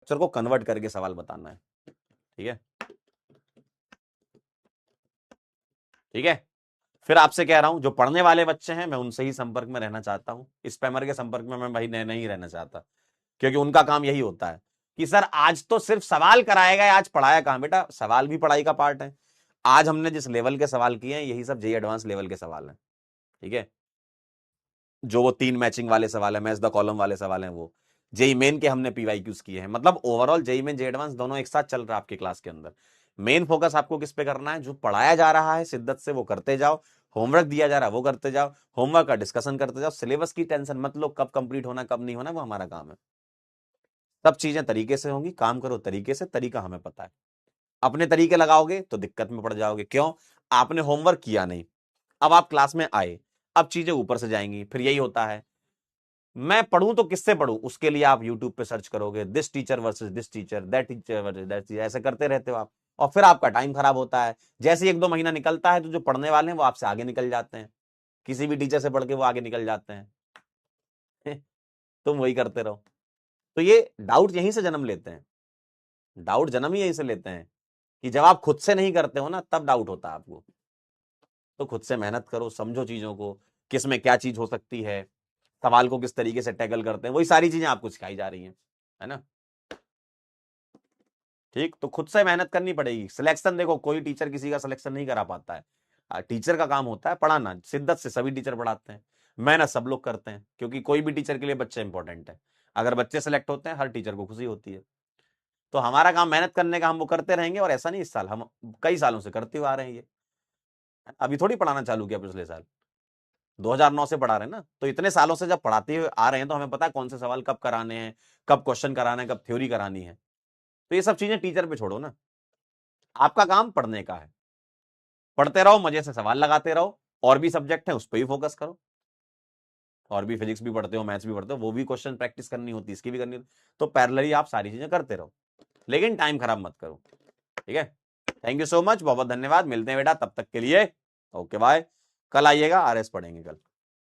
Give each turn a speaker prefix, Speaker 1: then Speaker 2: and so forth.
Speaker 1: Structure को convert करके सवाल बताना है। ठीक है, ठीक है। फिर आपसे कह रहा हूं, जो पढ़ने वाले बच्चे हैं मैं उनसे ही संपर्क में रहना चाहता हूं, स्पैमर के संपर्क में मैं भाई नहीं रहना चाहता, क्योंकि उनका काम यही होता है कि सर आज तो सिर्फ सवाल कराया गया, आज पढ़ाया कहां। बेटा सवाल भी पढ़ाई का पार्ट है। आज हमने जिस लेवल के सवाल किए हैं यही सब जेई एडवांस लेवल के सवाल हैं। ठीक है, जो वो 3 मैचिंग वाले सवाल है, मैच द कॉलम वाले सवाल हैं, वो जेई मेन के हमने पीवाईक्यूज किए हैं। मतलब overall JEE Main JEE Advance दोनों एक साथ चल रहा है आपकी क्लास के अंदर। मेन फोकस आपको किस पे करना है, जो पढ़ाया जा रहा है शिद्दत से वो करते जाओ, होमवर्क दिया जा रहा है वो करते जाओ, होमवर्क का डिस्कशन करते जाओ, सिलेबस की टेंशन मत लो, कब कंप्लीट होना कब नहीं होना वो हमारा काम है। सब चीजें तरीके से होंगी, काम करो तरीके से, तरीका हमें पता है। अपने तरीके लगाओगे तो दिक्कत में पड़ जाओगे। क्यों? आपने होमवर्क किया नहीं, अब आप क्लास में आए, अब चीजें ऊपर से जाएंगी। फिर यही होता है, मैं पढ़ूं तो किससे पढ़ूं, उसके लिए आप यूट्यूब पे सर्च करोगे, this teacher versus this teacher, that teacher versus that teacher, ऐसे करते रहते हो आप, और फिर आपका टाइम खराब होता है। जैसे 1-2 महीना निकलता है तो जो पढ़ने वाले हैं वो आपसे आगे निकल जाते हैं, किसी भी टीचर से पढ़ के वो आगे निकल जाते हैं। तुम वही करते रहो। तो ये डाउट यहीं से जन्म लेते हैं, डाउट जन्म ही यहीं से लेते हैं कि जब आप खुद से नहीं करते हो ना तब डाउट होता है आपको। तो खुद से मेहनत करो, समझो चीजों को, किस में क्या चीज हो सकती है, सवाल को किस तरीके से टैकल करते हैं, वही सारी चीजें आपको सिखाई जा रही हैं, है ना। ठीक, तो खुद से मेहनत करनी पड़ेगी। सिलेक्शन देखो, कोई टीचर किसी का सिलेक्शन नहीं करा पाता है। टीचर का काम होता है पढ़ाना, शिद्दत से सभी टीचर पढ़ाते हैं, मेहनत सब लोग करते हैं, क्योंकि कोई भी टीचर के लिए बच्चे इंपॉर्टेंट है। अगर बच्चे सेलेक्ट होते हैं हर टीचर को खुशी होती है। तो हमारा काम मेहनत करने का, हम वो करते रहेंगे। और ऐसा नहीं इस साल, हम कई सालों से करते हुए आ रहे हैं ये, अभी थोड़ी पढ़ाना चालू किया पिछले साल, 2009 से पढ़ा रहे हैं ना। तो इतने सालों से जब पढ़ाते हुए आ रहे हैं तो हमें पता है कौन से सवाल कब कराने हैं, कब क्वेश्चन कराना है, कब थ्योरी करानी है। तो ये सब चीजें टीचर पे छोड़ो ना, आपका काम पढ़ने का है। पढ़ते रहो, मजे से सवाल लगाते रहो, और भी सब्जेक्ट है उस पर भी फोकस करो। और भी फिजिक्स भी पढ़ते हो, मैथ्स भी पढ़ते हो, वो भी क्वेश्चन प्रैक्टिस करनी होती है, इसकी भी करनी होती। तो पैरेलली आप सारी चीजें करते रहो, लेकिन टाइम खराब मत करो। ठीक है, थैंक यू सो मच, बहुत बहुत धन्यवाद। मिलते हैं बेटा, तब तक के लिए ओके बाय। कल आइएगा, आरएस पढ़ेंगे कल।